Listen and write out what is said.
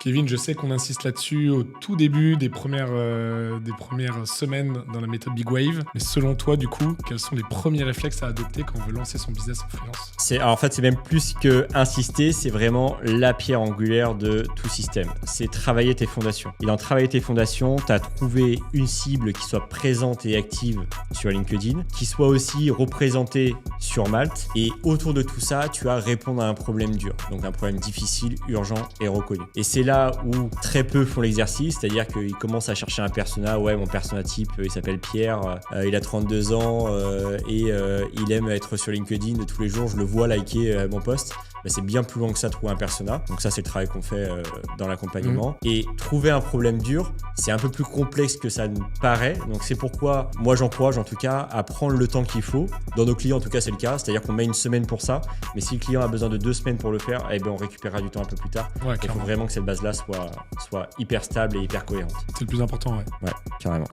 Kevin, je sais qu'on insiste là-dessus au tout début des premières semaines dans la méthode Big Wave. Mais selon toi, du coup, quels sont les premiers réflexes à adopter quand on veut lancer son business en freelance ? En fait, c'est même plus que insister, c'est vraiment la pierre angulaire de tout système. C'est travailler tes fondations. Et dans travailler tes fondations, tu as trouvé une cible qui soit présente et active sur LinkedIn, qui soit aussi représentée sur Malte. Et autour de tout ça, tu as répondre à un problème dur. Donc un problème difficile, urgent et reconnu. Et c'est là où très peu font l'exercice, c'est-à-dire qu'ils commencent à chercher un persona. Ouais, mon persona type, il s'appelle Pierre, il a 32 ans et il aime être sur LinkedIn tous les jours, je le vois liker mon post. Mais c'est bien plus long que ça, trouver un persona. Donc ça, c'est le travail qu'on fait dans l'accompagnement. Et trouver un problème dur, c'est un peu plus complexe que ça ne paraît. Donc c'est pourquoi moi, j'encourage en tout cas à prendre le temps qu'il faut. Dans nos clients, en tout cas, c'est le cas. C'est-à-dire qu'on met une semaine pour ça. Mais si le client a besoin de 2 semaines pour le faire, eh ben, on récupérera du temps un peu plus tard. Ouais, il faut vraiment que cette base-là soit hyper stable et hyper cohérente. C'est le plus important, ouais. Ouais, carrément.